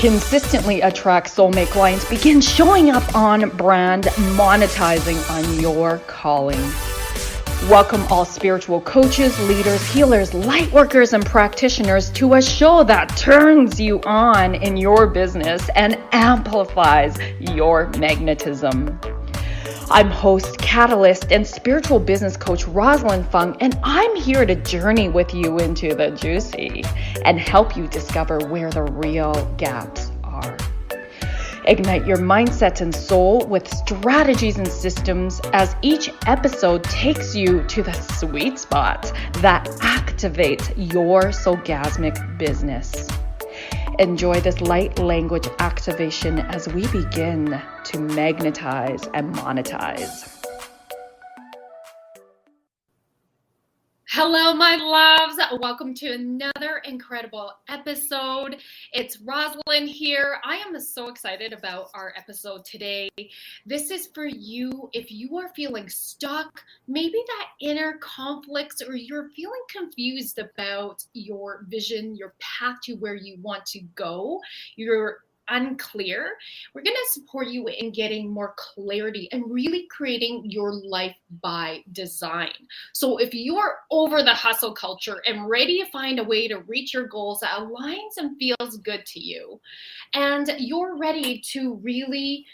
consistently attract soulmate clients, begin showing up on brand, monetizing on your calling. Welcome all spiritual coaches, leaders, healers, light workers, and practitioners to a show that turns you on in your business and amplifies your magnetism. I'm host, catalyst, and spiritual business coach Rosalyn Fung, and I'm here to journey with you into the juicy and help you discover where the real gaps are. Ignite your mindset and soul with strategies and systems as each episode takes you to the sweet spot that activates your soulgasmic business. Enjoy this light language activation as we begin to magnetize and monetize. Hello, my loves. Welcome to another incredible episode. It's Rosalyn here. I am so excited about our episode today. This is for you if you are feeling stuck, maybe that inner conflicts, or you're feeling confused about your vision, your path to where you want to go. You're unclear. We're going to support you in getting more clarity and really creating your life by design. So if you are over the hustle culture and ready to find a way to reach your goals that aligns and feels good to you, and you're ready to really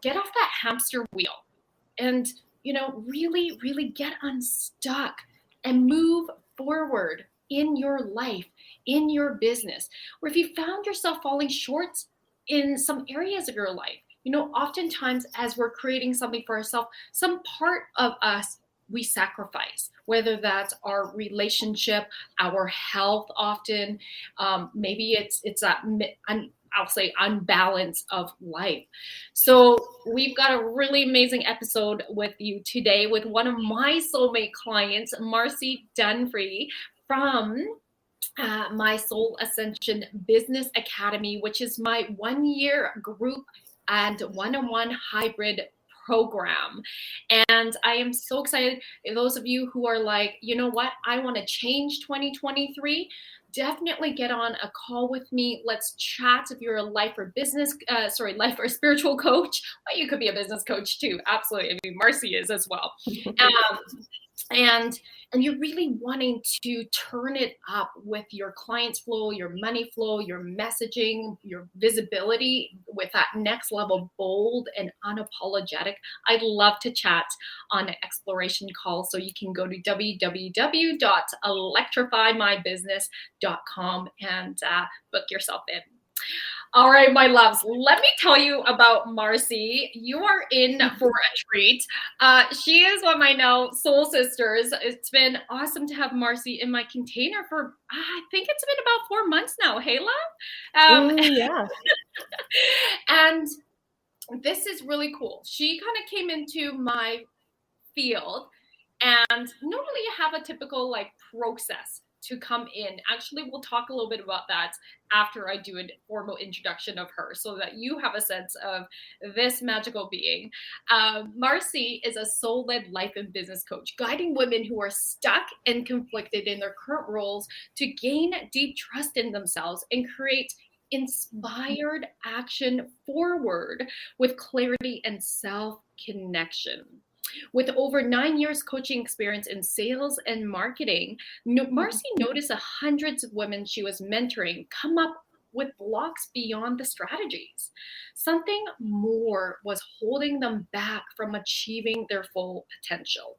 get off that hamster wheel and, really get unstuck and move forward in your life, in your business, or if you found yourself falling short in some areas of your life, oftentimes as we're creating something for ourselves, some part of us we sacrifice, whether that's our relationship, our health, often, maybe it's that I'll say unbalance of life. So we've got a really amazing episode with you today with one of my soulmate clients, Marcy Dunphy, from my Soul Ascension Business Academy, which is my 1-year group and one-on-one hybrid program. And I am so excited. Those of you who are like, you know what, I want to change 2023, definitely get on a call with me. Let's chat. If you're a life or spiritual coach, well, you could be a business coach too. Absolutely. I mean, Marcy is as well. And you're really wanting to turn it up with your clients flow, your money flow, your messaging, your visibility with that next level, bold and unapologetic. I'd love to chat on an exploration call. So you can go to www.electrifymybusiness.com and book yourself in. All right, my loves, let me tell you about Marcy. You are in for a treat. She is one of my now soul sisters. It's been awesome to have Marcy in my container for, I think it's been about 4 months now. Hey, love? Yeah. And this is really cool. She kind of came into my field, and normally you have a typical process to come in. Actually, we'll talk a little bit about that after I do a formal introduction of her so that you have a sense of this magical being. Marcy is a soul-led life and business coach, guiding women who are stuck and conflicted in their current roles to gain deep trust in themselves and create inspired action forward with clarity and self-connection. With over 9 years coaching experience in sales and marketing, Marcy noticed the hundreds of women she was mentoring come up with blocks beyond the strategies. Something more was holding them back from achieving their full potential.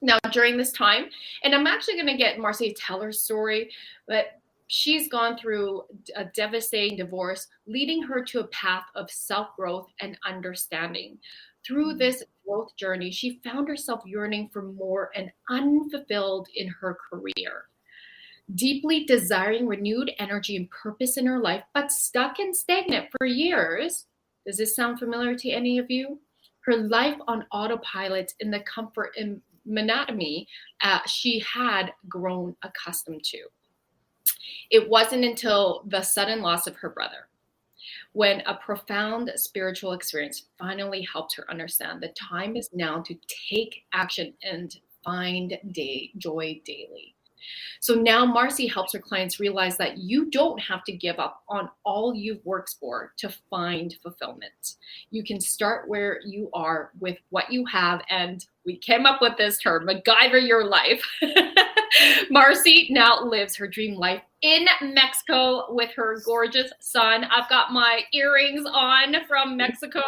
Now, during this time, and I'm actually going to get Marcy to tell her story, but she's gone through a devastating divorce, leading her to a path of self-growth and understanding. Through this growth journey, she found herself yearning for more and unfulfilled in her career, deeply desiring renewed energy and purpose in her life, but stuck and stagnant for years. Does this sound familiar to any of you? Her life on autopilot in the comfort and monotony she had grown accustomed to. It wasn't until the sudden loss of her brother, when a profound spiritual experience finally helped her understand the time is now to take action and find joy daily. So now Marcy helps her clients realize that you don't have to give up on all you've worked for to find fulfillment. You can start where you are with what you have. And we came up with this term, MacGyver your life. Marcy now lives her dream life in Mexico with her gorgeous son. I've got my earrings on from Mexico.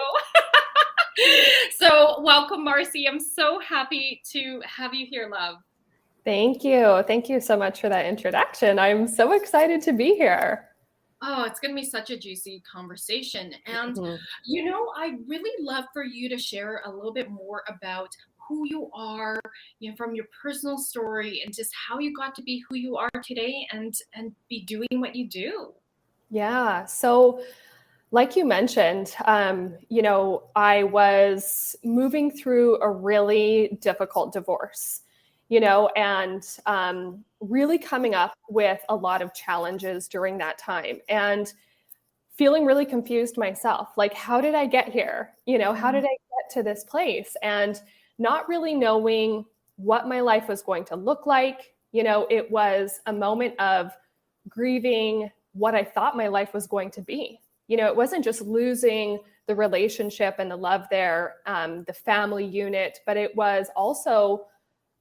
So welcome, Marcy. I'm so happy to have you here, love. Thank you. Thank you so much for that introduction. I'm so excited to be here. Oh, it's going to be such a juicy conversation. And, you know, I'd really love for you to share a little bit more about who you are, you know, from your personal story and just how you got to be who you are today and be doing what you do. Yeah. So like you mentioned, you know, I was moving through a really difficult divorce, you know, and really coming up with a lot of challenges during that time and feeling really confused myself. Like, how did I get here? You know, how did I get to this place? And not really knowing what my life was going to look like. You know, it was a moment of grieving what I thought my life was going to be. You know, it wasn't just losing the relationship and the love there, the family unit, but it was also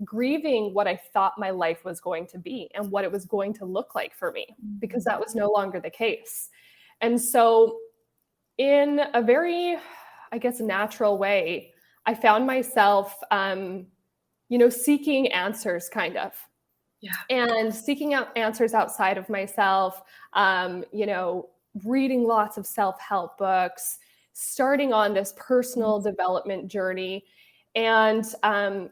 grieving what I thought my life was going to be and what it was going to look like for me, because that was no longer the case. And so in a very, I guess, natural way, I found myself, you know, seeking answers kind of. Yeah. And seeking out answers outside of myself, you know, reading lots of self-help books, starting on this personal development journey, and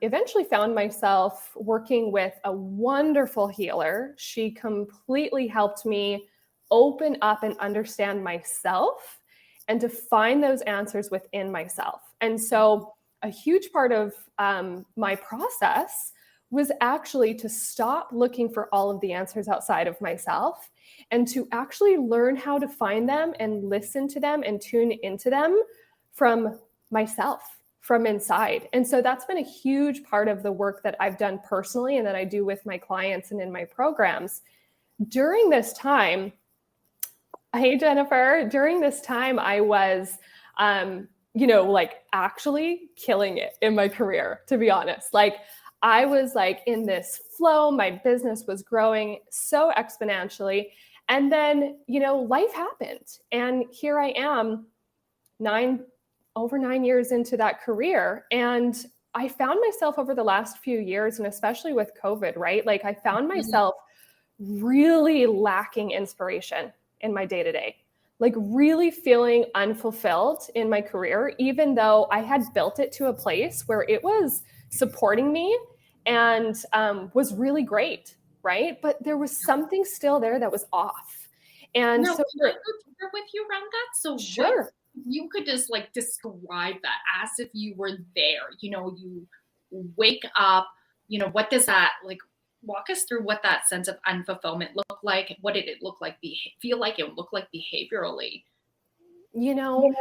eventually found myself working with a wonderful healer. She completely helped me open up and understand myself and to find those answers within myself. And so a huge part of my process was actually to stop looking for all of the answers outside of myself and to actually learn how to find them and listen to them and tune into them from myself, from inside. And so that's been a huge part of the work that I've done personally and that I do with my clients and in my programs. During this time, hey, Jennifer, during this time, I was, you know, like actually killing it in my career, to be honest. Like I was like in this flow, my business was growing so exponentially. And then, you know, life happened. And here I am over 9 years into that career. And I found myself over the last few years, and especially with COVID, right? Like I found myself really lacking inspiration in my day-to-day, like really feeling unfulfilled in my career, even though I had built it to a place where it was supporting me and was really great, right? But there was something still there that was off. And no, so can I go deeper with you around that? So sure. You could just like describe that as if you were there, you know, you wake up, you know, what does that like, walk us through what that sense of unfulfillment looked like. What did it look like, feel like it looked like behaviorally? You know,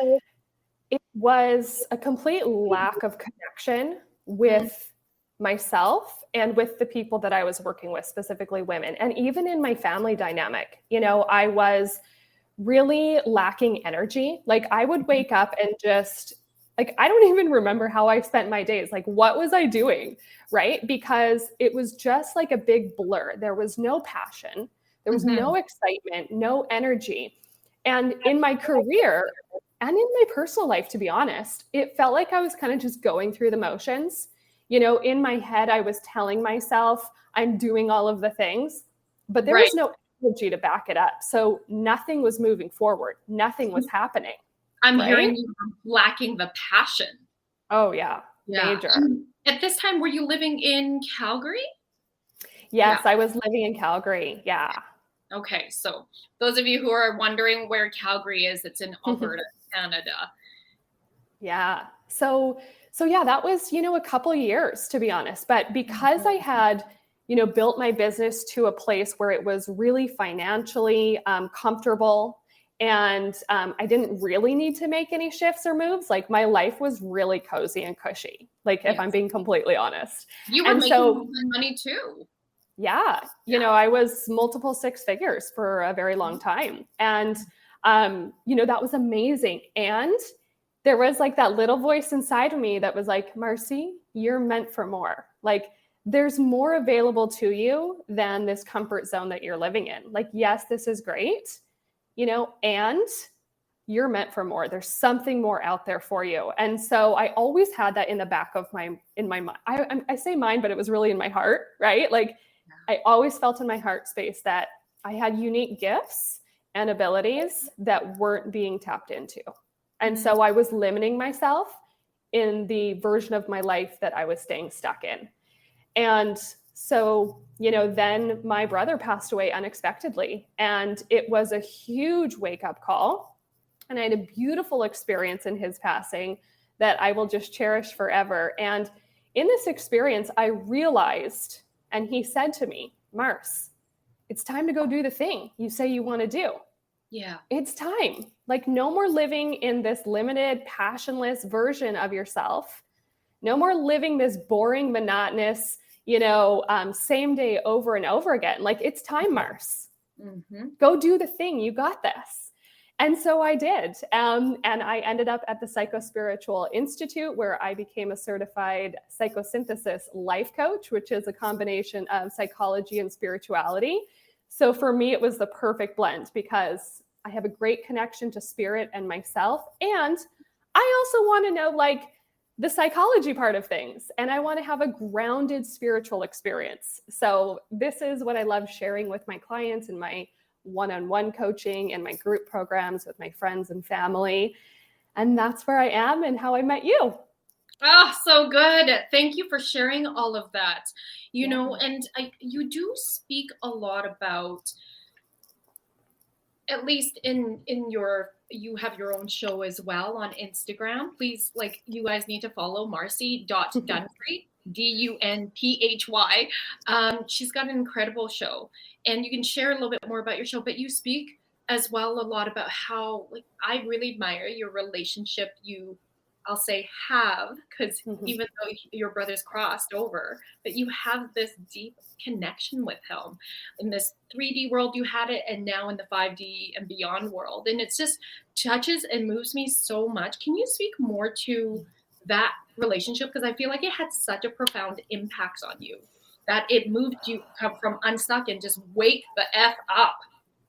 it was a complete lack of connection with myself and with the people that I was working with, specifically women. And even in my family dynamic, you know, I was really lacking energy. Like I would wake up and just like, I don't even remember how I spent my days. Like, what was I doing? Right? Because it was just like a big blur. There was no passion. There was no excitement, no energy. And in my career and in my personal life, to be honest, it felt like I was kind of just going through the motions. You know, in my head, I was telling myself I'm doing all of the things, but there was no energy to back it up. So nothing was moving forward. Nothing was happening. I'm hearing you lacking the passion. Oh, yeah. Major. At this time, were you living in Calgary? Yes, I was living in Calgary. Yeah. Okay. So those of you who are wondering where Calgary is, it's in Alberta, Canada. Yeah. So yeah, that was, you know, a couple years, to be honest. But because I had, you know, built my business to a place where it was really financially comfortable, and I didn't really need to make any shifts or moves. Like my life was really cozy and cushy, like if I'm being completely honest. You were making money too. Yeah. I was multiple six figures for a very long time. And, that was amazing. And there was like that little voice inside of me that was like, Marcy, you're meant for more. Like, there's more available to you than this comfort zone that you're living in. Like, yes, this is great, and you're meant for more. There's something more out there for you. And so I always had that in the back of my mind. I say mind, but it was really in my heart, right? Like, I always felt in my heart space that I had unique gifts and abilities that weren't being tapped into. And so I was limiting myself in the version of my life that I was staying stuck in. And so, then my brother passed away unexpectedly, and it was a huge wake-up call. And I had a beautiful experience in his passing that I will just cherish forever. And in this experience, I realized, and he said to me, Mars, it's time to go do the thing you say you want to do. Yeah. It's time. Like, no more living in this limited, passionless version of yourself. No more living this boring, monotonous, same day over and over again. Like, it's time, Mars. Go do the thing. You got this. And so I did. And I ended up at the Psychospiritual Institute, where I became a certified psychosynthesis life coach, which is a combination of psychology and spirituality. So for me, it was the perfect blend because I have a great connection to spirit and myself. And I also want to know, like, the psychology part of things. And I want to have a grounded spiritual experience. So this is what I love sharing with my clients in my one-on-one coaching and my group programs with my friends and family. And that's where I am and how I met you. Oh, so good. Thank you for sharing all of that. And you do speak a lot about, at least you have your own show as well on Instagram. Please, you guys need to follow Marcy.Dunphy, Dunphy. She's got an incredible show, and you can share a little bit more about your show, but you speak as well a lot about how, I really admire your relationship I'll say have, because even though your brothers crossed over, but you have this deep connection with him in this 3D world. You had it, and now in the 5D and beyond world. And it's just touches and moves me so much. Can you speak more to that relationship? Because I feel like it had such a profound impact on you that it moved you from unstuck and just wake the F up.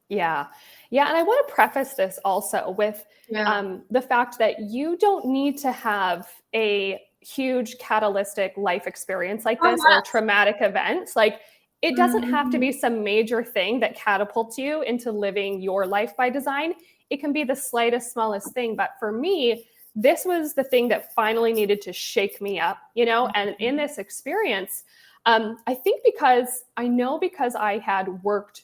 Yeah. And I want to preface this also with the fact that you don't need to have a huge catalytic life experience like this or a traumatic event. Like, it doesn't have to be some major thing that catapults you into living your life by design. It can be the slightest, smallest thing. But for me, this was the thing that finally needed to shake me up, and in this experience, I think because I had worked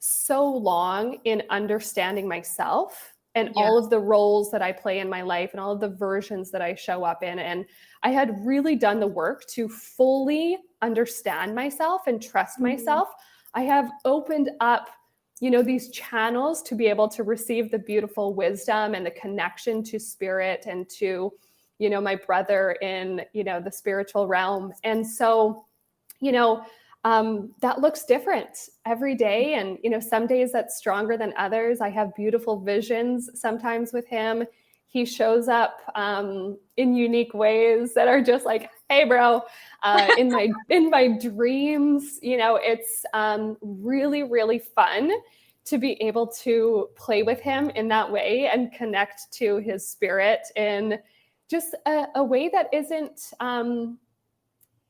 so long in understanding myself and all of the roles that I play in my life and all of the versions that I show up in. And I had really done the work to fully understand myself and trust myself. I have opened up, these channels to be able to receive the beautiful wisdom and the connection to spirit and to, my brother in, the spiritual realm. And so, that looks different every day. And, some days that's stronger than others. I have beautiful visions sometimes with him. He shows up in unique ways that are just like, hey, bro, in my dreams. It's really, really fun to be able to play with him in that way and connect to his spirit in just a way that isn't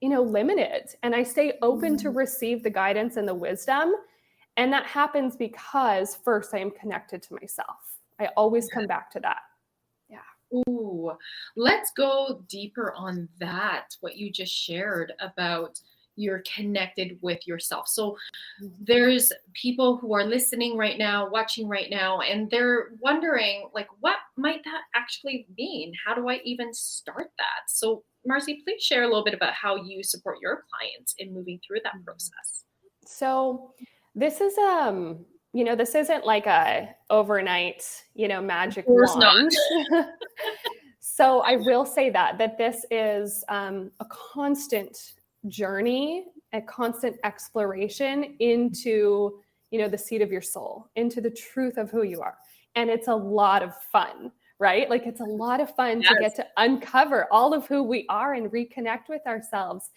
limited. And I stay open to receive the guidance and the wisdom. And that happens because first I am connected to myself. I always come back to that. Yeah. Ooh, let's go deeper on that. What you just shared about you're connected with yourself. So there's people who are listening right now, watching right now, and they're wondering, what might that actually mean? How do I even start that? So Marcy, please share a little bit about how you support your clients in moving through that process. So this is, this isn't like a overnight, magic wand. So I will say that this is a constant journey, a constant exploration into, the seat of your soul, into the truth of who you are. And it's a lot of fun, right? Like it's a lot of fun to get to uncover all of who we are and reconnect with ourselves.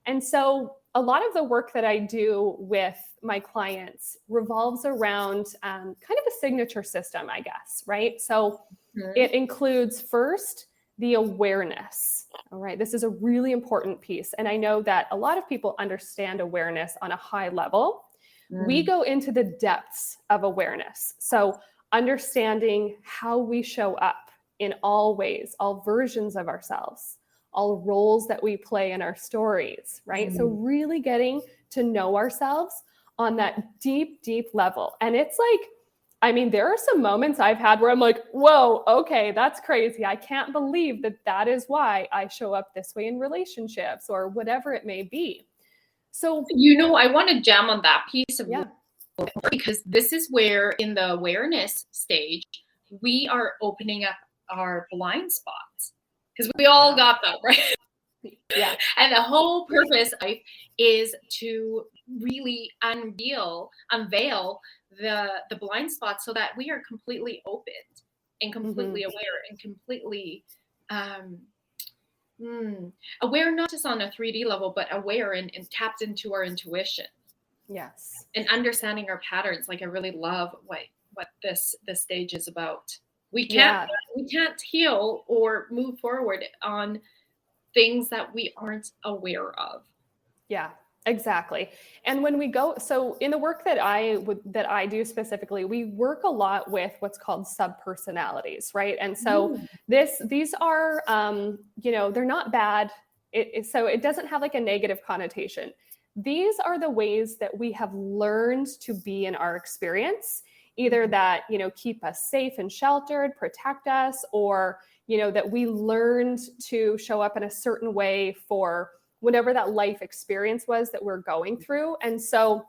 And so a lot of the work that I do with my clients revolves around kind of a signature system, I guess, right? So it includes first the awareness. All right. This is a really important piece. And I know that a lot of people understand awareness on a high level. We go into the depths of awareness. So understanding how we show up in all ways, all versions of ourselves, all roles that we play in our stories, right? So really getting to know ourselves on that deep, deep level. And it's like, there are some moments I've had where I'm like, whoa, okay, that's crazy. I can't believe that is why I show up this way in relationships or whatever it may be. So, I want to jam on that piece of because this is where in the awareness stage, we are opening up our blind spots because we all got them, right? Yeah. And the whole purpose is to really unveil the blind spots so that we are completely open and completely aware and completely aware, not just on a 3D level, but aware and tapped into our intuition. Yes. And understanding our patterns. Like I really love what this stage is about. We can't heal or move forward on things that we aren't aware of. Yeah, exactly. And when we go, so in the work that I do specifically, we work a lot with what's called subpersonalities, right? And so these are, they're not bad. So it doesn't have like a negative connotation. These are the ways that we have learned to be in our experience, either that, keep us safe and sheltered, protect us, or, that we learned to show up in a certain way for whatever that life experience was that we're going through. And so,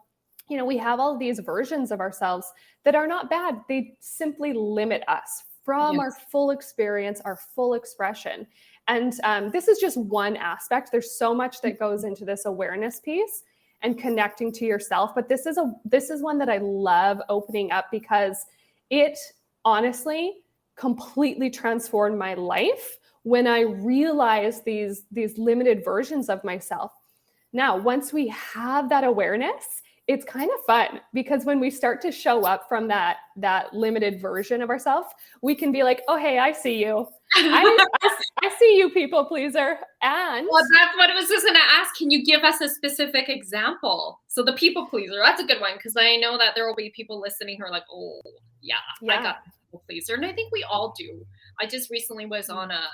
we have all these versions of ourselves that are not bad. They simply limit us from our full experience, our full expression. And this is just one aspect. There's so much that goes into this awareness piece and connecting to yourself. But this is one that I love opening up because it honestly completely transformed my life when I realized these limited versions of myself. Now, once we have that awareness, it's kind of fun because when we start to show up from that limited version of ourselves, we can be like, oh, hey, I see you. I see you, people pleaser. And well, that's what I was just going to ask. Can you give us a specific example? So the people pleaser, that's a good one because I know that there will be people listening who are like, oh, yeah. I got the people pleaser. And I think we all do. I just recently was on a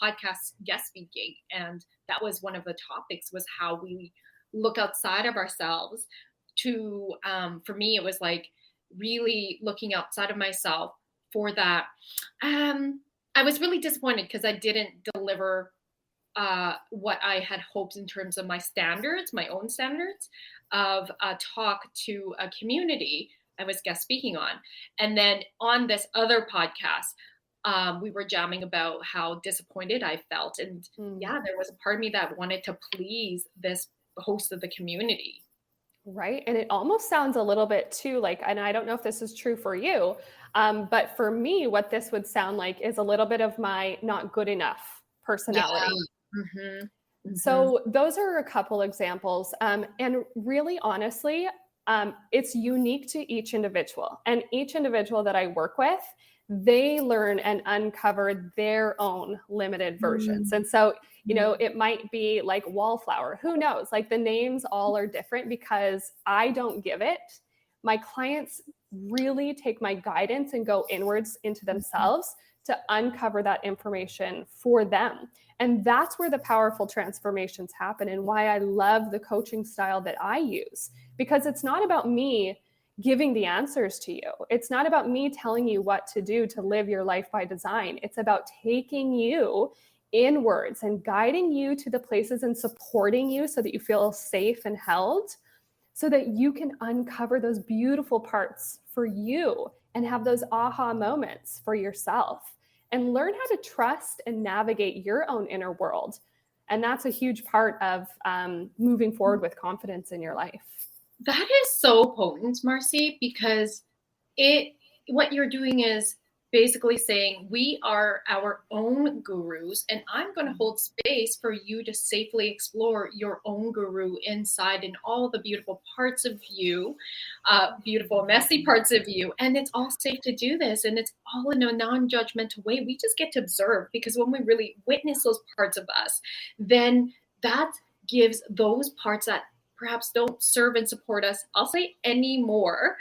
podcast guest speaking, and that was one of the topics was how we look outside of ourselves to, for me, it was like really looking outside of myself for that. I was really disappointed because I didn't deliver what I had hoped in terms of my standards, my own standards of a talk to a community I was guest speaking on. And then on this other podcast, we were jamming about how disappointed I felt. And there was a part of me that wanted to please this host of the community. Right. And it almost sounds a little bit too like, and I don't know if this is true for you, but for me, what this would sound like is a little bit of my not good enough personality. Yeah. So those are a couple examples. And really, honestly, it's unique to each individual. And each individual that I work with, they learn and uncover their own limited versions. And so, it might be like wallflower. Who knows? Like the names all are different because I don't give it. My clients really take my guidance and go inwards into themselves to uncover that information for them. And that's where the powerful transformations happen and why I love the coaching style that I use, because it's not about me giving the answers to you. It's not about me telling you what to do to live your life by design. It's about taking you inwards and guiding you to the places and supporting you so that you feel safe and held, so that you can uncover those beautiful parts for you and have those aha moments for yourself and learn how to trust and navigate your own inner world. And that's a huge part of moving forward with confidence in your life. That is so potent, Marcy, because what you're doing is basically saying we are our own gurus, and I'm going to hold space for you to safely explore your own guru inside and all the beautiful parts of you, beautiful, messy parts of you. And it's all safe to do this. And it's all in a non-judgmental way. We just get to observe, because when we really witness those parts of us, then that gives those parts that perhaps don't serve and support us, I'll say anymore,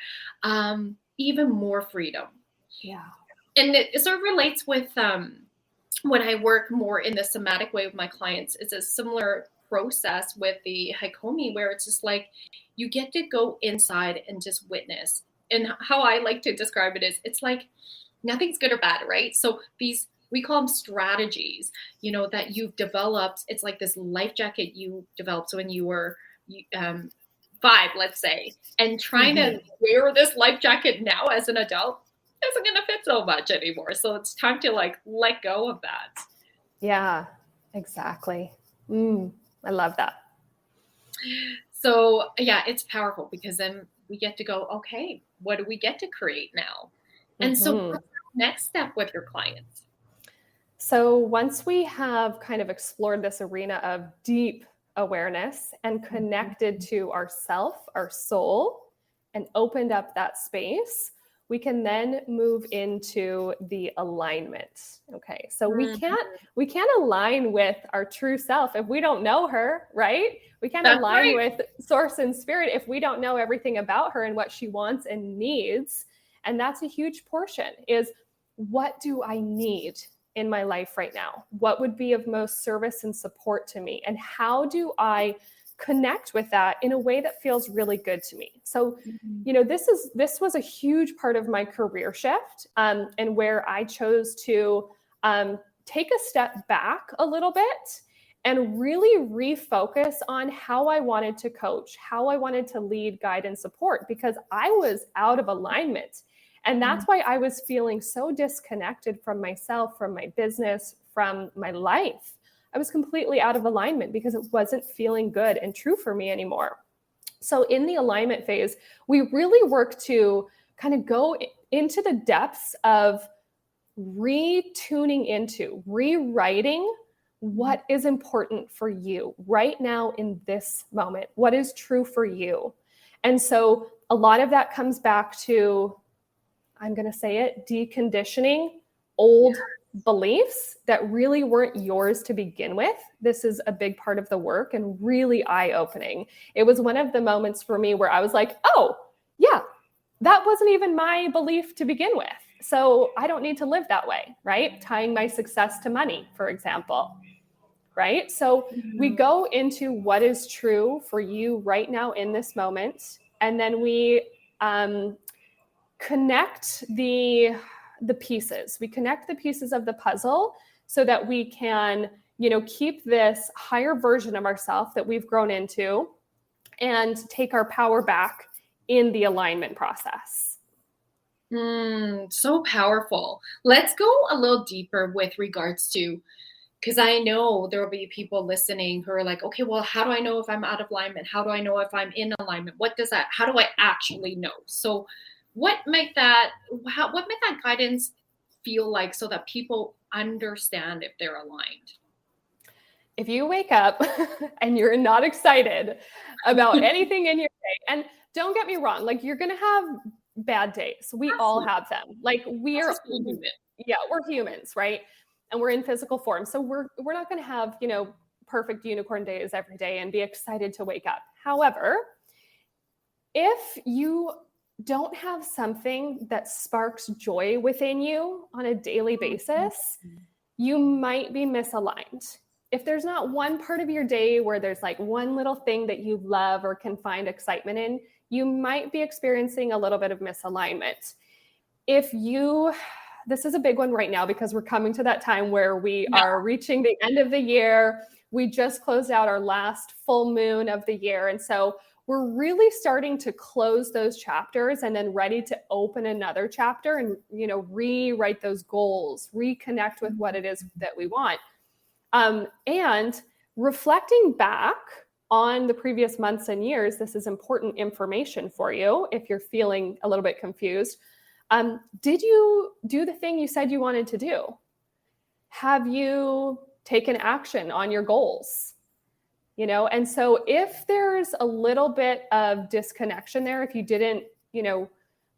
even more freedom. Yeah. And it sort of relates with when I work more in the somatic way with my clients. It's a similar process with the Haikomi, where it's just like you get to go inside and just witness. And how I like to describe it is, it's like nothing's good or bad, right? So we call them strategies, that you've developed. It's like this life jacket you developed when you were 5, let's say, and trying to wear this life jacket now as an adult isn't going to fit so much anymore. So it's time to let go of that. Yeah, exactly. I love that. So yeah, it's powerful, because then we get to go, okay, what do we get to create now? And so what's the next step with your clients? So once we have kind of explored this arena of deep awareness and connected to ourself, our soul, and opened up that space, we can then move into the alignment. Okay. So we can't align with our true self if we don't know her, right? We can't align with source and spirit if we don't know everything about her and what she wants and needs. And that's a huge portion, is what do I need in my life right now? What would be of most service and support to me? And how do I connect with that in a way that feels really good to me? So, this was a huge part of my career shift, and where I chose to take a step back a little bit and really refocus on how I wanted to coach, how I wanted to lead, guide, and support, because I was out of alignment. And that's why I was feeling so disconnected from myself, from my business, from my life. I was completely out of alignment because it wasn't feeling good and true for me anymore. So in the alignment phase, we really work to kind of go into the depths of retuning into, rewriting what is important for you right now in this moment, what is true for you. And so a lot of that comes back to, I'm going to say it, deconditioning old beliefs that really weren't yours to begin with. This is a big part of the work and really eye-opening. It was one of the moments for me where I was like, oh, yeah, that wasn't even my belief to begin with. So I don't need to live that way, right? Tying my success to money, for example, right? So we go into what is true for you right now in this moment. And then we connect the pieces. We connect the pieces of the puzzle so that we can, keep this higher version of ourselves that we've grown into and take our power back in the alignment process. So powerful. Let's go a little deeper with regards to, because I know there will be people listening who are like, okay, well, how do I know if I'm out of alignment? How do I know if I'm in alignment? How do I actually know? So what might that guidance feel like so that people understand if they're aligned? If you wake up and you're not excited about anything in your day, and don't get me wrong, you're going to have bad days. We all have them. We're humans, right? And we're in physical form. So we're not going to have, perfect unicorn days every day and be excited to wake up. However, if you don't have something that sparks joy within you on a daily basis, you might be misaligned. If there's not one part of your day where there's one little thing that you love or can find excitement in, you might be experiencing a little bit of misalignment. This is a big one right now because we're coming to that time where we are reaching the end of the year. We just closed out our last full moon of the year. And so we're really starting to close those chapters and then ready to open another chapter and, rewrite those goals, reconnect with what it is that we want. And reflecting back on the previous months and years, this is important information for you if you're feeling a little bit confused. Did you do the thing you said you wanted to do? Have you taken action on your goals? And so if there's a little bit of disconnection there, if you didn't,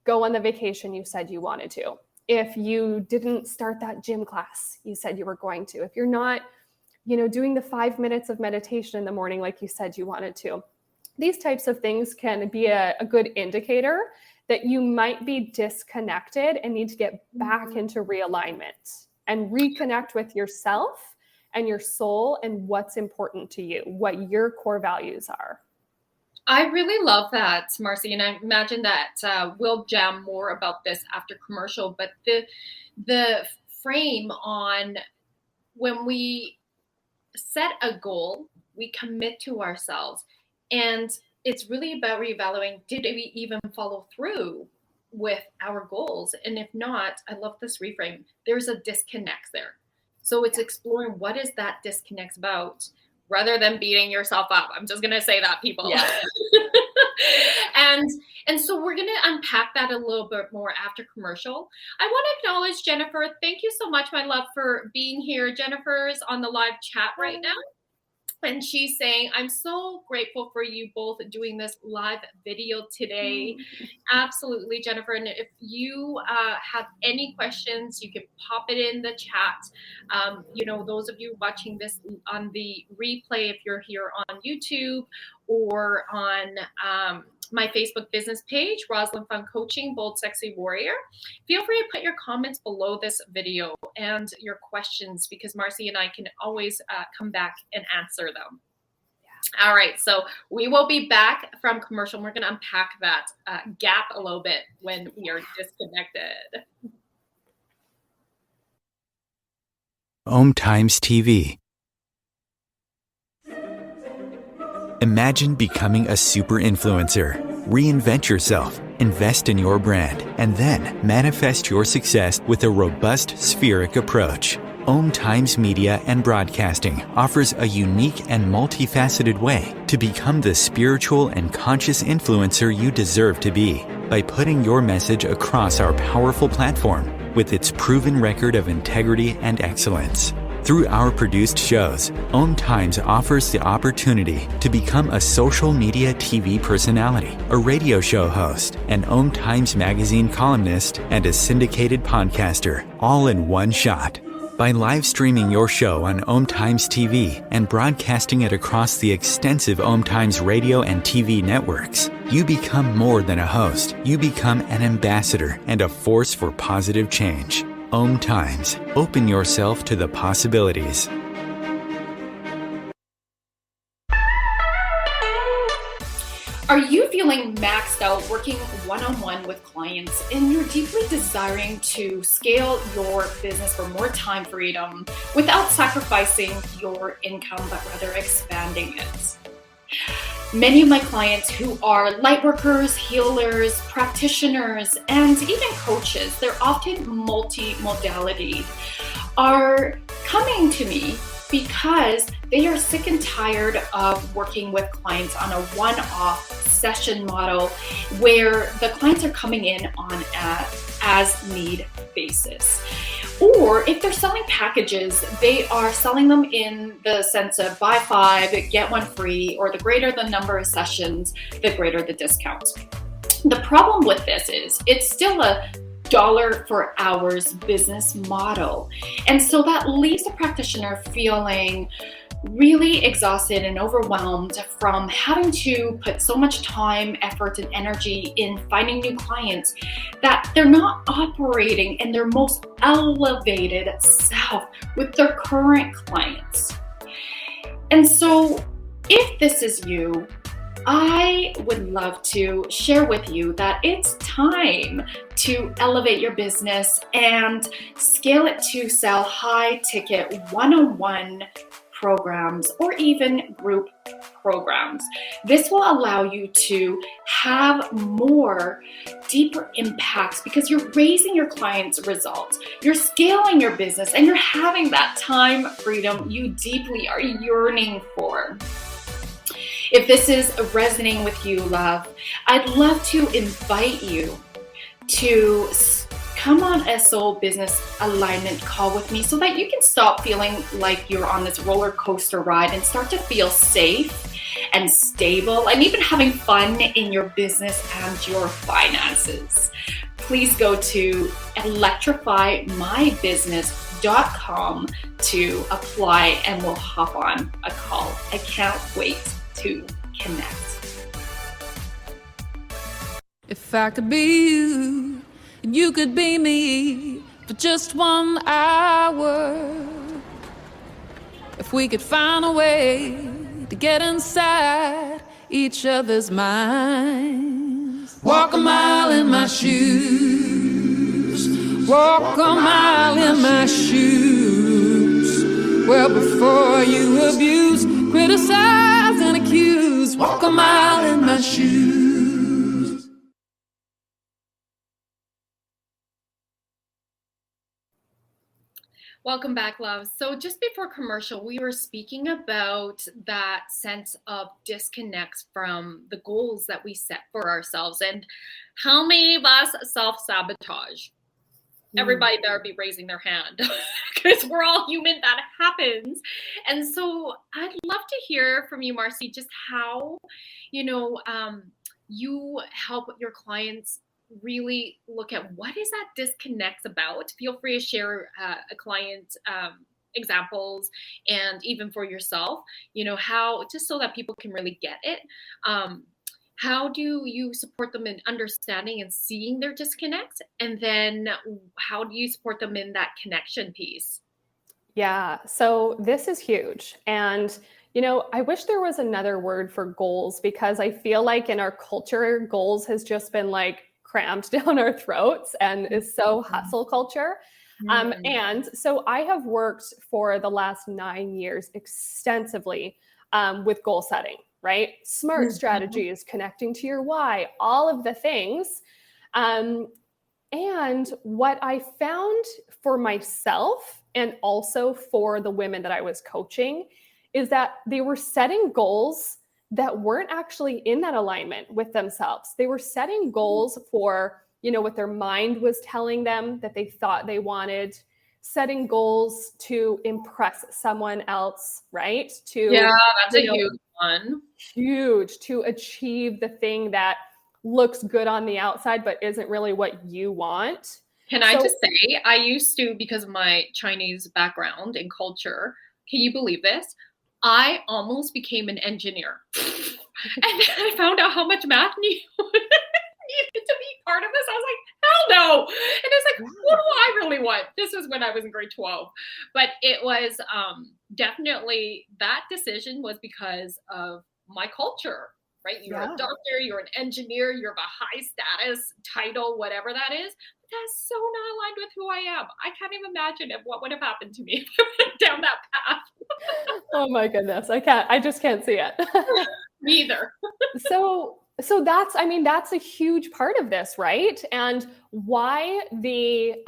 go on the vacation you said you wanted to, if you didn't start that gym class you said you were going to, if you're not doing the 5 minutes of meditation in the morning like you said you wanted to. These types of things can be a good indicator that you might be disconnected and need to get back into realignment and reconnect with yourself and your soul and what's important to you, what your core values are. I really love that, Marcy, and I imagine that we'll jam more about this after commercial, but the frame on when we set a goal, we commit to ourselves, and it's really about reevaluating, did we even follow through with our goals? And if not, I love this reframe, there's a disconnect there. So it's exploring what is that disconnect about rather than beating yourself up. I'm just going to say that, people. Yeah. And so we're going to unpack that a little bit more after commercial. I want to acknowledge Jennifer. Thank you so much, my love, for being here. Jennifer's on the live chat right now. And she's saying, I'm so grateful for you both doing this live video today. Absolutely, Jennifer. And if you have any questions, you can pop it in the chat. Those of you watching this on the replay, if you're here on YouTube or on my Facebook business page, Rosalyn Fung Coaching, Bold Sexy Warrior. Feel free to put your comments below this video and your questions, because Marcy and I can always come back and answer them. Yeah. All right, so we will be back from commercial. We're going to unpack that gap a little bit when we are disconnected. OMTimes TV. Imagine becoming a super influencer. Reinvent yourself, invest in your brand, and then manifest your success with a robust spheric approach. OMTimes Media and Broadcasting offers a unique and multifaceted way to become the spiritual and conscious influencer you deserve to be by putting your message across our powerful platform with its proven record of integrity and excellence. Through our produced shows, OMTimes offers the opportunity to become a social media TV personality, a radio show host, an OMTimes magazine columnist, and a syndicated podcaster, all in one shot. By live streaming your show on OMTimes TV and broadcasting it across the extensive OMTimes radio and TV networks, you become more than a host. You become an ambassador and a force for positive change. OMTimes. Open yourself to the possibilities. Are you feeling maxed out working one-on-one with clients and you're deeply desiring to scale your business for more time freedom without sacrificing your income, but rather expanding it? Many of my clients who are lightworkers, healers, practitioners, and even coaches, they're often multi-modality, are coming to me because they are sick and tired of working with clients on a one-off session model where the clients are coming in on an as-need basis. Or if they're selling packages, they are selling them in the sense of buy 5, get 1 free, or the greater the number of sessions, the greater the discount. The problem with this is it's still a dollar for hours business model. And so that leaves the practitioner feeling really exhausted and overwhelmed from having to put so much time, effort, and energy in finding new clients that they're not operating in their most elevated self with their current clients. And so if this is you, I would love to share with you that it's time to elevate your business and scale it to sell high ticket one-on-one programs or even group programs. This will allow you to have more deeper impacts because you're raising your clients' results, you're scaling your business, and you're having that time freedom you deeply are yearning for. If this is resonating with you, love, I'd love to invite you to come on a soul business alignment call with me so that you can stop feeling like you're on this roller coaster ride and start to feel safe and stable and even having fun in your business and your finances. Please go to electrifymybusiness.com to apply and we'll hop on a call. I can't wait to connect. If I could be you and you could be me for just 1 hour, if we could find a way to get inside each other's minds, walk a mile in my shoes, walk a mile in my shoes. Well, before you abuse, criticize and accuse, walk a mile in my shoes. Welcome back, love. So just before commercial, we were speaking about that sense of disconnects from the goals that we set for ourselves and how many of us self-sabotage. Everybody better be raising their hand because we're all human. That happens. And so I'd love to hear from you, Marcy, just how, you help your clients really look at what is that disconnect about. Feel free to share a client examples and even for yourself, how, just so that people can really get it. How do you support them in understanding and seeing their disconnect? And then how do you support them in that connection piece? Yeah, so this is huge. And, I wish there was another word for goals because I feel like in our culture, goals has just been like crammed down our throats and is so hustle culture. And so I have worked for the last 9 years extensively with goal setting, right? SMART strategies, connecting to your why, all of the things. And what I found for myself and also for the women that I was coaching is that they were setting goals that weren't actually in that alignment with themselves. They were setting goals for, what their mind was telling them that they thought they wanted, setting goals to impress someone else, right? That's a huge one. Huge, to achieve the thing that looks good on the outside, but isn't really what you want. Can I just say, I used to, because of my Chinese background and culture, can you believe this? I almost became an engineer. And then I found out how much math needed to be part of this. I was like, hell no. And it's like, what do I really want? This was when I was in grade 12. But it was definitely, that decision was because of my culture, right? You're a doctor, you're an engineer, you have a high status title, whatever that is. But that's so not aligned with who I am. I can't even imagine what would have happened to me if I went down that path. Oh my goodness. I just can't see it. Me either. So that's a huge part of this, right? And why the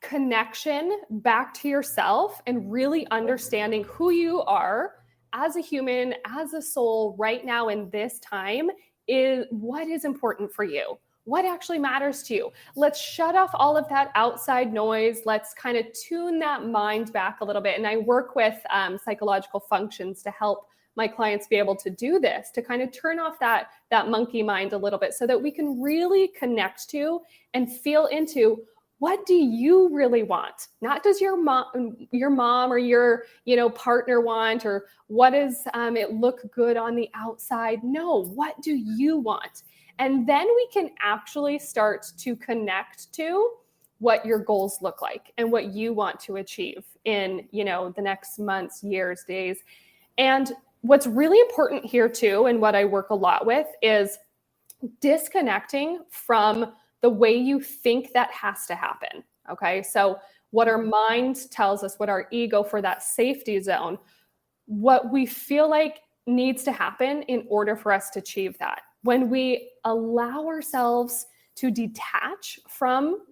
connection back to yourself and really understanding who you are as a human, as a soul right now in this time is what is important for you. What actually matters to you? Let's shut off all of that outside noise. Let's kind of tune that mind back a little bit. And I work with psychological functions to help my clients be able to do this, to kind of turn off that monkey mind a little bit so that we can really connect to and feel into what do you really want? Not does your mom or your partner want, or what does it look good on the outside? No, what do you want? And then we can actually start to connect to what your goals look like and what you want to achieve in, the next months, years, days. And what's really important here too, and what I work a lot with, is disconnecting from the way you think that has to happen. Okay. So what our mind tells us, what our ego for that safety zone, what we feel like needs to happen in order for us to achieve that. When we allow ourselves to detach from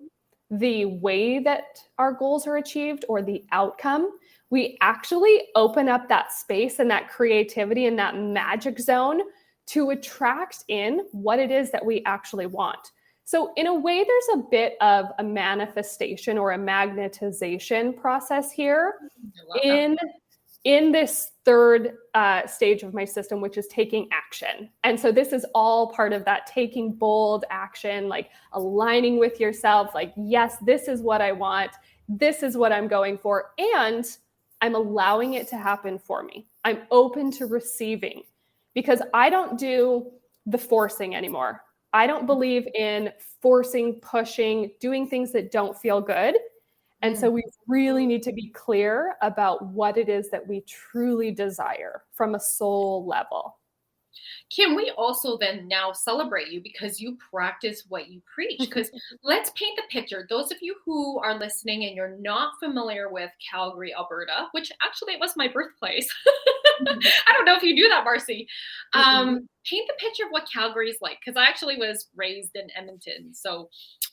the way that our goals are achieved or the outcome, we actually open up that space and that creativity and that magic zone to attract in what it is that we actually want. So in a way, there's a bit of a manifestation or a magnetization process here in this third stage of my system, which is taking action. And so this is all part of that taking bold action, like aligning with yourself, like, yes, this is what I want. This is what I'm going for. And I'm allowing it to happen for me. I'm open to receiving because I don't do the forcing anymore. I don't believe in forcing, pushing, doing things that don't feel good. And so we really need to be clear about what it is that we truly desire from a soul level. Can we also then now celebrate you because you practice what you preach? Because let's paint the picture. Those of you who are listening and you're not familiar with Calgary, Alberta, which actually it was my birthplace. I don't know if you knew that, Marcy. Paint the picture of what Calgary is like, because I actually was raised in Edmonton. So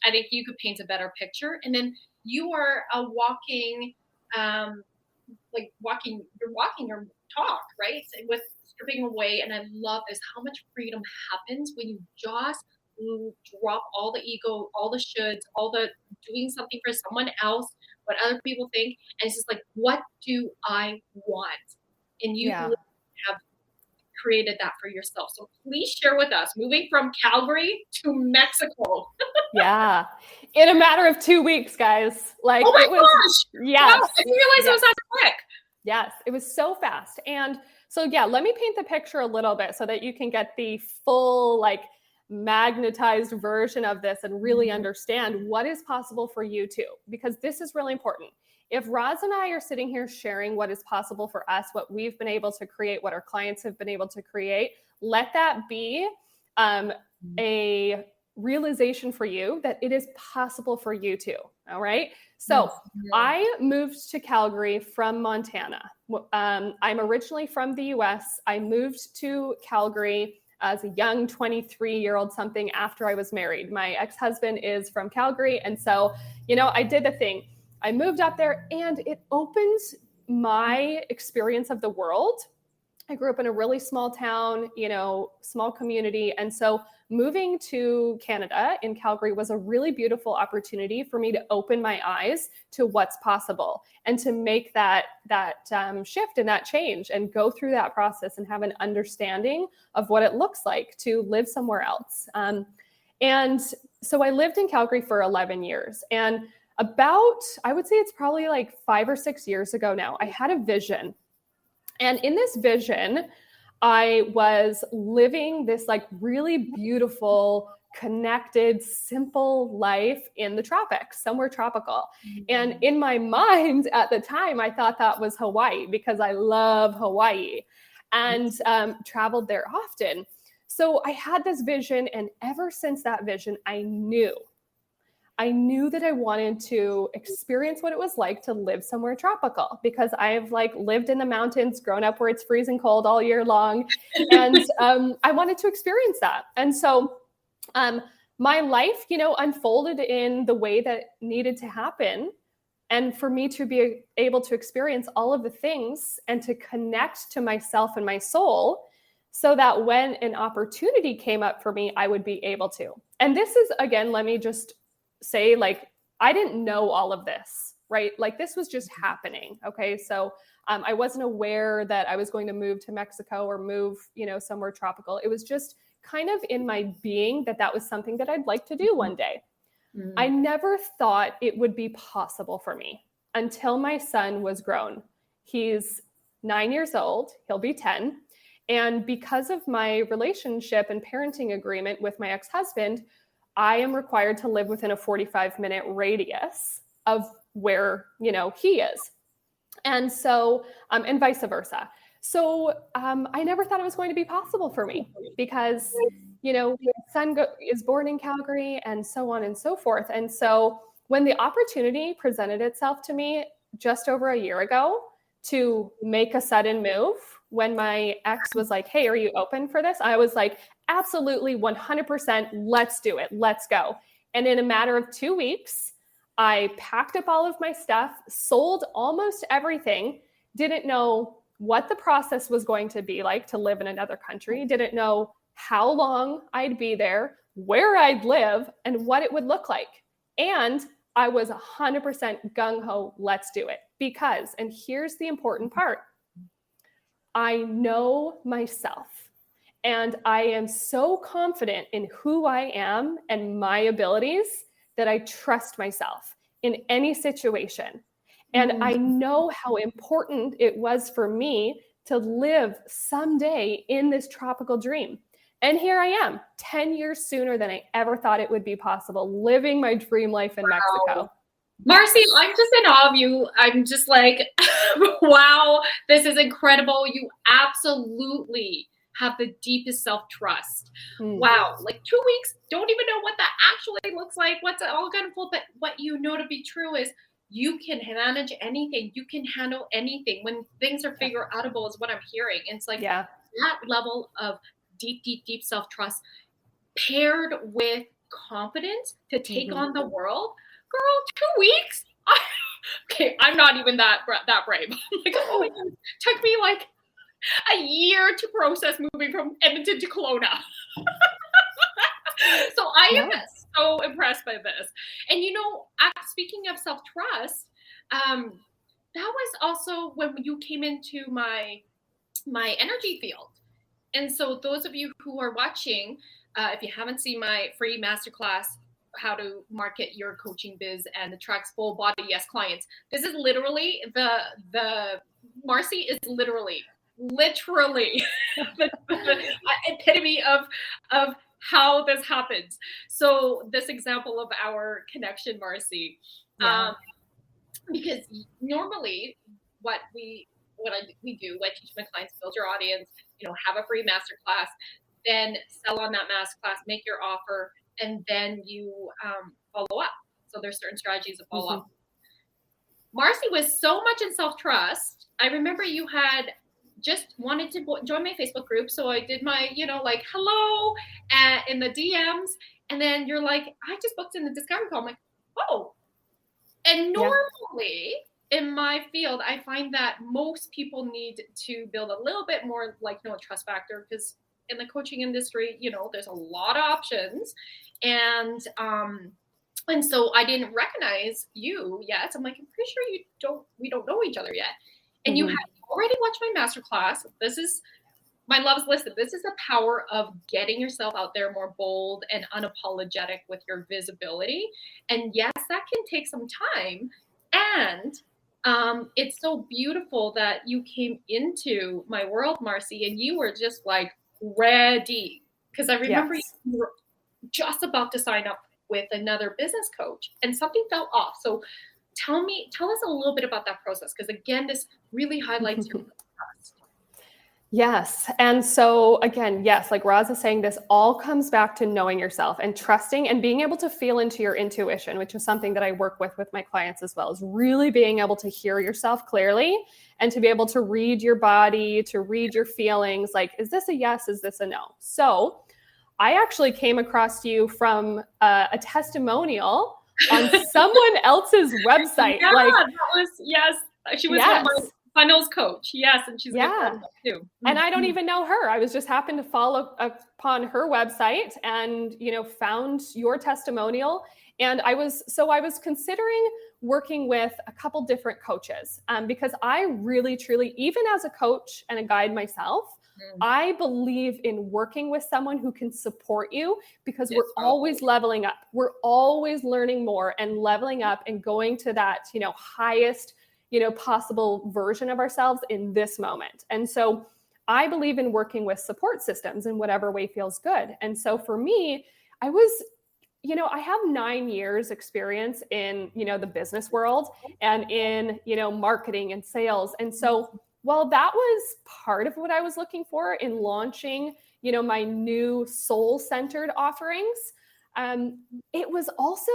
I think you could paint a better picture. And then you are a walking your talk, right? With stripping away. And I love this, how much freedom happens when you just drop all the ego, all the shoulds, all the doing something for someone else, what other people think. And it's just like, what do I want? And you have created that for yourself. So please share with us, moving from Calgary to Mexico. Yeah. In a matter of 2 weeks, guys. Like, oh my it was, gosh. Yes. Wow, I didn't realize it was that quick. Yes, it was so fast. And so, yeah, let me paint the picture a little bit so that you can get the full, like, magnetized version of this and really understand what is possible for you too, because this is really important. If Roz and I are sitting here sharing what is possible for us, what we've been able to create, what our clients have been able to create, let that be a realization for you that it is possible for you too. All right. So I moved to Calgary from Montana. I'm originally from the US. I moved to Calgary as a young 23-year-old something after I was married. My ex-husband is from Calgary. And so, I did the thing. I moved up there and it opens my experience of the world. I grew up in a really small town, small community. And so moving to Canada in Calgary was a really beautiful opportunity for me to open my eyes to what's possible and to make that shift and that change and go through that process and have an understanding of what it looks like to live somewhere else. And so I lived in Calgary for 11 years. And I would say it's probably like 5 or 6 years ago now, I had a vision. And in this vision, I was living this like really beautiful, connected, simple life in the tropics, somewhere tropical. And in my mind at the time, I thought that was Hawaii because I love Hawaii and traveled there often. So I had this vision. And ever since that vision, I knew that I wanted to experience what it was like to live somewhere tropical because I've lived in the mountains, grown up where it's freezing cold all year long. And I wanted to experience that. And so my life, unfolded in the way that needed to happen. And for me to be able to experience all of the things and to connect to myself and my soul so that when an opportunity came up for me, I would be able to. And this is, again, let me just say, I didn't know all of this, right? This was just happening. Okay. So I wasn't aware that I was going to move to Mexico or move, somewhere tropical. It was just kind of in my being that was something that I'd like to do one day. I never thought it would be possible for me until my son was grown. He's 9 years old. He'll be 10. And because of my relationship and parenting agreement with my ex-husband, I am required to live within a 45-minute radius of where, he is. And so, and vice versa. So I never thought it was going to be possible for me because, my son is born in Calgary and so on and so forth. And so when the opportunity presented itself to me just over a year ago to make a sudden move, when my ex was like, hey, are you open for this? I was like, absolutely, 100%. Let's do it. Let's go. And in a matter of 2 weeks, I packed up all of my stuff, sold almost everything, didn't know what the process was going to be like to live in another country, didn't know how long I'd be there, where I'd live, and what it would look like. And I was 100% gung-ho, let's do it. Because, and here's the important part, I know myself. And I am so confident in who I am and my abilities that I trust myself in any situation. And I know how important it was for me to live someday in this tropical dream. And here I am, 10 years sooner than I ever thought it would be possible, living my dream life in Mexico. Marcy, I'm just in awe of you. I'm just like, wow, this is incredible. You absolutely have the deepest self-trust. Wow, like 2 weeks, don't even know what that actually looks like, what's it all gonna pull, but what you know to be true is you can manage anything, you can handle anything. When things are figure outable is what I'm hearing. And it's like that level of deep self-trust paired with confidence to take on the world. Girl, 2 weeks? Okay, I'm not even that brave. I'm like, oh my God, it took me like a year to process moving from Edmonton to Kelowna. So I am so impressed by this. And you know, speaking of self-trust, that was also when you came into my energy field. And so those of you who are watching, if you haven't seen my free masterclass, how to market your coaching biz and attract full body yes clients, this is literally the Marcy is literally the epitome of how this happens. So this example of our connection, Marcy, because normally what we do, I teach my clients, build your audience, have a free masterclass, then sell on that masterclass, make your offer, and then you follow up. So there's certain strategies to follow up. Marcy was so much in self-trust. I remember you had just wanted to join my Facebook group. So I did my, like, hello in the DMs. And then you're like, I just booked in the discovery call. I'm like, oh. And normally in my field, I find that most people need to build a little bit more like, trust factor, because in the coaching industry, there's a lot of options. And so I didn't recognize you yet. I'm like, I'm pretty sure we don't know each other yet. And you had already watched my masterclass. This is my loves listed. This is the power of getting yourself out there more bold and unapologetic with your visibility. And yes, that can take some time. And it's so beautiful that you came into my world, Marcy, and you were just like ready. Because I remember you were just about to sign up with another business coach and something fell off. So tell us a little bit about that process. Because again, this really highlights your trust. Yes. And so again, yes, like Roz is saying, this all comes back to knowing yourself and trusting and being able to feel into your intuition, which is something that I work with my clients as well, is really being able to hear yourself clearly and to be able to read your body, to read your feelings. Like, is this a yes? Is this a no? So I actually came across you from a testimonial on someone else's website. Yeah, that was, yes. She was one of my funnels coach. Yes. And she's a good friend too. And I don't even know her. I was just happened to follow upon her website and, found your testimonial. And I was considering working with a couple different coaches because I really, truly, even as a coach and a guide myself, I believe in working with someone who can support you because we're always leveling up. We're always learning more and leveling up and going to that, highest, possible version of ourselves in this moment. And so I believe in working with support systems in whatever way feels good. And so for me, I was, I have 9 years experience in, the business world and in, marketing and sales. And so while that was part of what I was looking for in launching, my new soul-centered offerings, it was also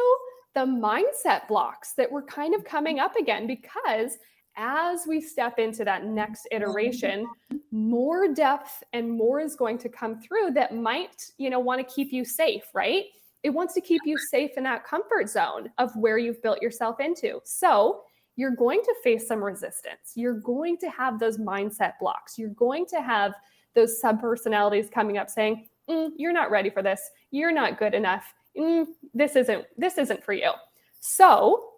the mindset blocks that were kind of coming up again, because as we step into that next iteration, more depth and more is going to come through that might, want to keep you safe, right? It wants to keep you safe in that comfort zone of where you've built yourself into. So you're going to face some resistance. You're going to have those mindset blocks. You're going to have those sub-personalities coming up saying, you're not ready for this. You're not good enough. This isn't for you. So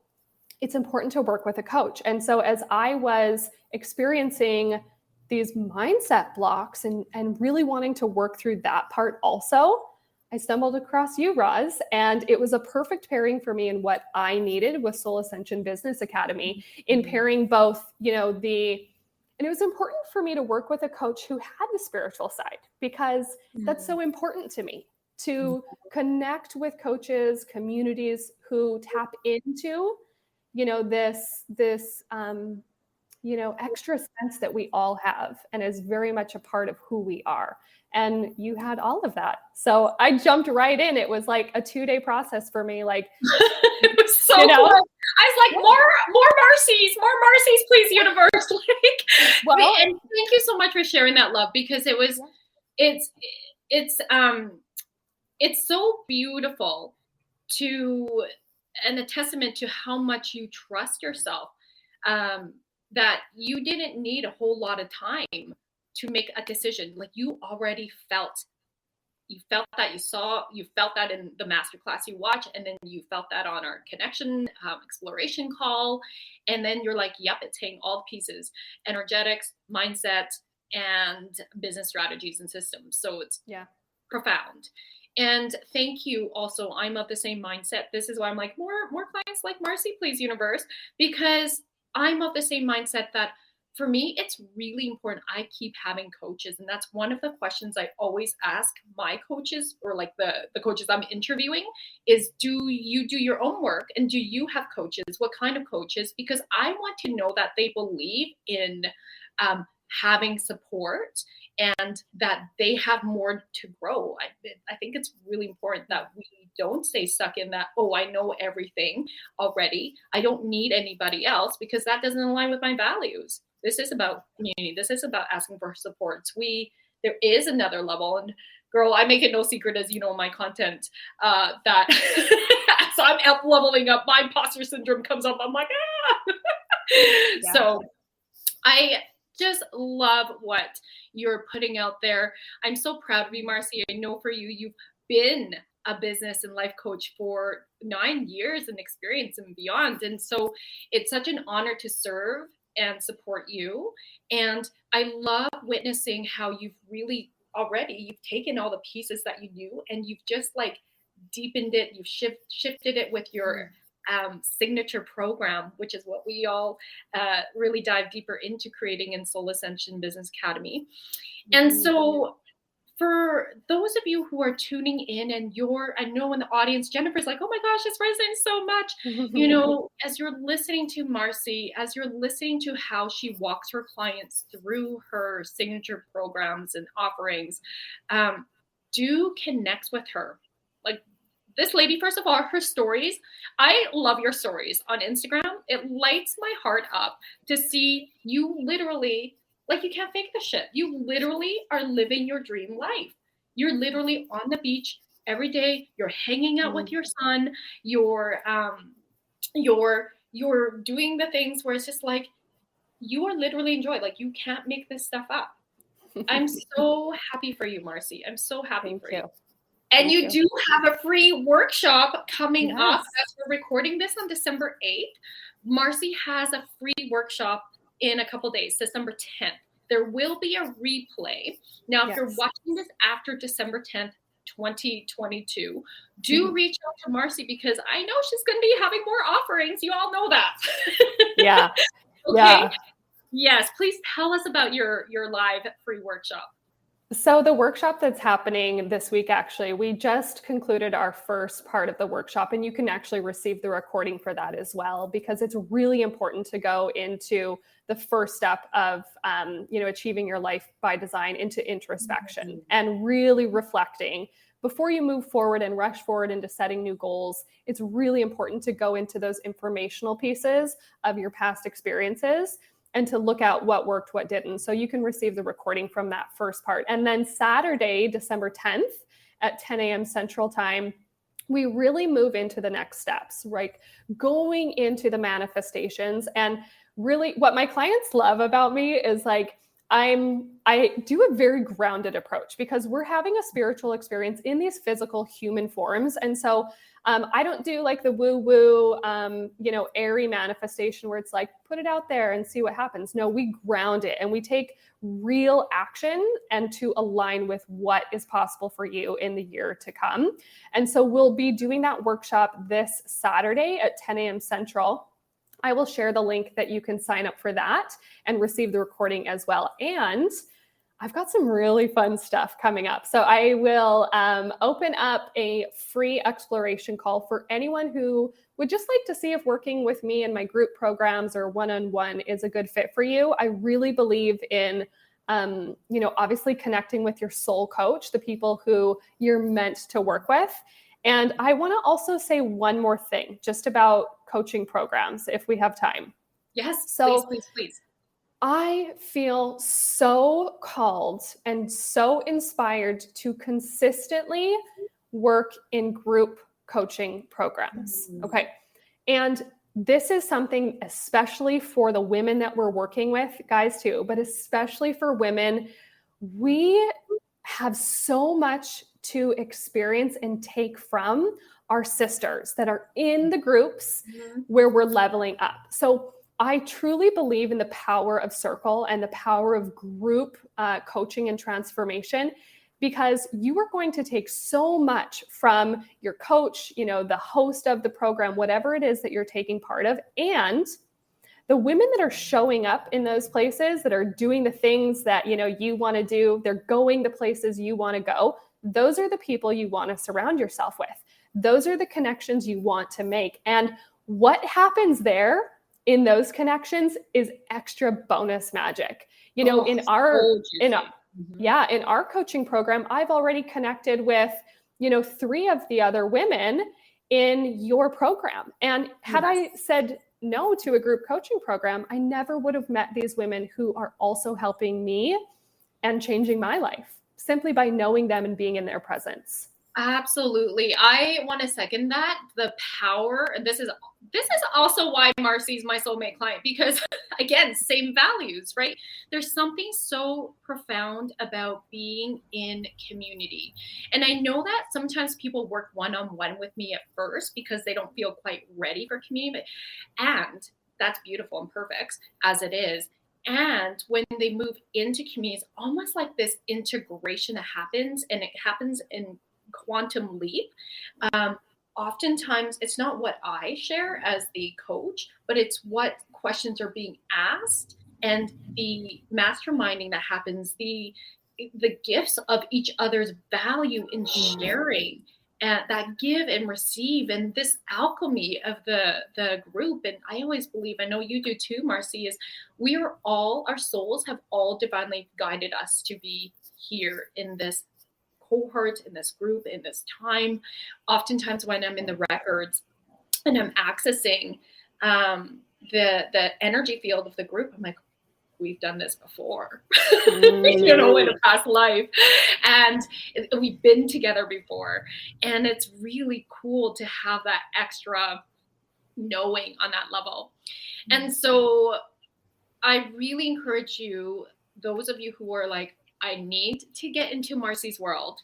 it's important to work with a coach. And so as I was experiencing these mindset blocks and really wanting to work through that part also, I stumbled across you, Roz, and it was a perfect pairing for me in what I needed with Soul Ascension Business Academy, in pairing both, and it was important for me to work with a coach who had the spiritual side, because that's so important to me, to connect with coaches, communities who tap into, this extra sense that we all have and is very much a part of who we are. And you had all of that. So I jumped right in. It was like a 2-day process for me. Like, it was so cool. I was like, more Marcy's, please, universe. And thank you so much for sharing that, love, because it was, it's so beautiful and a testament to how much you trust yourself, that you didn't need a whole lot of time to make a decision. Like, you already felt that, you felt that in the masterclass you watched, and then you felt that on our connection exploration call. And then you're like, yep, it's hitting all the pieces: energetics, mindset, and business strategies and systems. So it's profound. And thank you also. I'm of the same mindset. This is why I'm like, more clients like Marcy, please, universe, because I'm of the same mindset that for me, it's really important I keep having coaches. And that's one of the questions I always ask my coaches, or like the coaches I'm interviewing, is, do you do your own work? And do you have coaches? What kind of coaches? Because I want to know that they believe in having support and that they have more to grow. I think it's really important that we don't stay stuck in that, I know everything already, I don't need anybody else, because that doesn't align with my values. This is about community. This is about asking for support. There is another level. And girl, I make it no secret, as you know, my content, that as I'm leveling up, my imposter syndrome comes up. I'm like, So I just love what you're putting out there. I'm so proud of you, Marcy. I know for you, you've been a business and life coach for 9 years and experience and beyond. And so it's such an honor to serve and support you. And I love witnessing how you've taken all the pieces that you knew and you've just like deepened it. You've shifted it with your signature program, which is what we all really dive deeper into creating in Soul Ascension Business Academy. And so for those of you who are tuning in and I know in the audience, Jennifer's like, oh my gosh, this resonates so much. As you're listening to Marcy, as you're listening to how she walks her clients through her signature programs and offerings, do connect with her. Like, this lady, first of all, her stories, I love your stories on Instagram. It lights my heart up to see you literally, like, you can't fake the shit. You literally are living your dream life. You're literally on the beach every day. You're hanging out with your son. You're doing the things where it's just like, you are literally enjoying. Like, you can't make this stuff up. I'm so happy for you, Marcy. I'm so happy for you. And you do have a free workshop coming up as we're recording this on December 8th. Marcy has a free workshop in a couple days, December 10th. There will be a replay. Now, if you're watching this after December 10th, 2022, do reach out to Marcy, because I know she's going to be having more offerings. You all know that. Yeah. Okay. Yeah. Yes. Please tell us about your live free workshop. So the workshop that's happening this week, actually, we just concluded our first part of the workshop, and you can actually receive the recording for that as well, because it's really important to go into the first step of, achieving your life by design, into introspection and really reflecting before you move forward and rush forward into setting new goals, it's really important to go into those informational pieces of your past experiences and to look at what worked, what didn't. So you can receive the recording from that first part. And then Saturday, December 10th at 10 a.m. Central Time, we really move into the next steps, right? Going into the manifestations. And really what my clients love about me is like, I do a very grounded approach because we're having a spiritual experience in these physical human forms. And so I don't do like the woo-woo, airy manifestation where it's like, put it out there and see what happens. No, we ground it and we take real action and to align with what is possible for you in the year to come. And so we'll be doing that workshop this Saturday at 10 a.m. Central. I will share the link that you can sign up for that and receive the recording as well. And I've got some really fun stuff coming up. So I will open up a free exploration call for anyone who would just like to see if working with me in my group programs or one-on-one is a good fit for you. I really believe in, obviously connecting with your soul coach, the people who you're meant to work with. And I want to also say one more thing just about coaching programs, if we have time. Yes, so please. I feel so called and so inspired to consistently work in group coaching programs. Okay. And this is something especially for the women that we're working with, guys too, but especially for women, we have so much to experience and take from our sisters that are in the groups where we're leveling up. So I truly believe in the power of circle and the power of group coaching and transformation, because you are going to take so much from your coach, the host of the program, whatever it is that you're taking part of. And the women that are showing up in those places, that are doing the things that, you want to do, they're going the places you want to go. Those are the people you want to surround yourself with. Those are the connections you want to make. And what happens there in those connections is extra bonus magic. In our coaching program, I've already connected with, 3 of the other women in your program. And had I said no to a group coaching program, I never would have met these women who are also helping me and changing my life simply by knowing them and being in their presence. Absolutely. I want to second that. The power. This is also why Marcy's my soulmate client, because again, same values, right? There's something so profound about being in community. And I know that sometimes people work one-on-one with me at first because they don't feel quite ready for community, and that's beautiful and perfect as it is. And when they move into community, it's almost like this integration that happens, and it happens in quantum leap. Oftentimes it's not what I share as the coach, but it's what questions are being asked and the masterminding that happens, the gifts of each other's value in sharing, and that give and receive, and this alchemy of the group. And I always believe, I know you do too, Marcy, is our souls have all divinely guided us to be here in this cohort, in this group, in this time. Oftentimes when I'm in the records and I'm accessing the energy field of the group, I'm like, we've done this before, in a past life. And we've been together before. And it's really cool to have that extra knowing on that level. And so I really encourage you, those of you who are like, I need to get into Marcy's world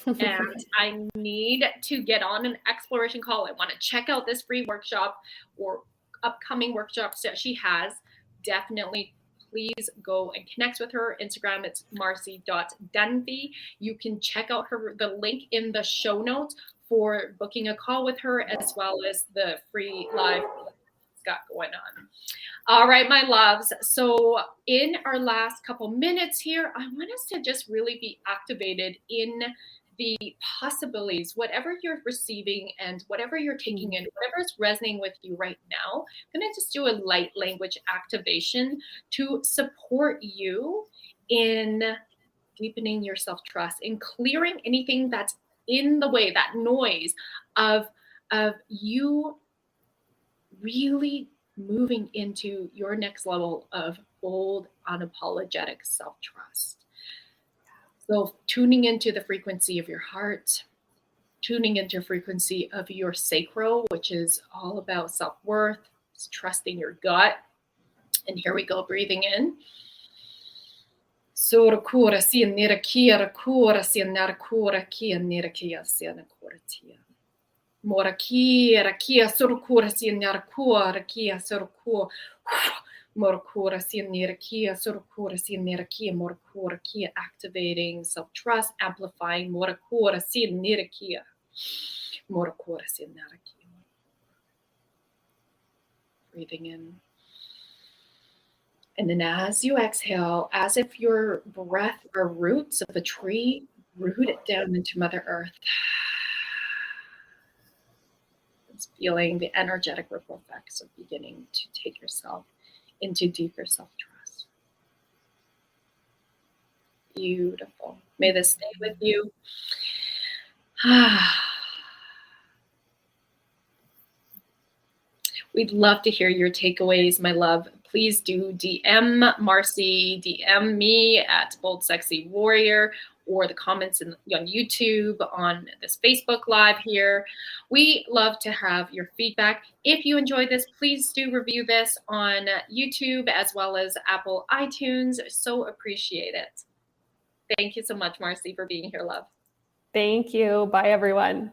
and I need to get on an exploration call. I want to check out this free workshop or upcoming workshops that she has. Definitely please go and connect with her. Instagram, it's marcy.dunphy. You can check out the link in the show notes for booking a call with her, as well as the free live got going on. All right, my loves. So in our last couple minutes here, I want us to just really be activated in the possibilities, whatever you're receiving and whatever you're taking in, whatever is resonating with you right now. I'm going to just do a light language activation to support you in deepening your self-trust and clearing anything that's in the way, that noise of you really moving into your next level of bold, unapologetic self-trust. So tuning into the frequency of your heart, tuning into frequency of your sacral, which is all about self-worth, trusting your gut. And here we go, breathing in. Sorakura si nirakia rakura si narakura kia nirakia si nakuratia. Morakia rakia sorokura si narakua rakia sorokua. Morakura si nirakia sorokura si nirakia morakura kia, activating self-trust, amplifying morakura si nirakia. Morakura si narakia. Breathing in. And then as you exhale, as if your breath are roots of a tree, root it down into Mother Earth. It's feeling the energetic ripple effects of beginning to take yourself into deeper self-trust. Beautiful. May this stay with you. We'd love to hear your takeaways, my love. Please do DM Marcy, DM me at Bold Sexy Warrior, or the comments on YouTube, on this Facebook Live here. We love to have your feedback. If you enjoyed this, please do review this on YouTube as well as Apple iTunes. So appreciate it. Thank you so much, Marcy, for being here, love. Thank you. Bye, everyone.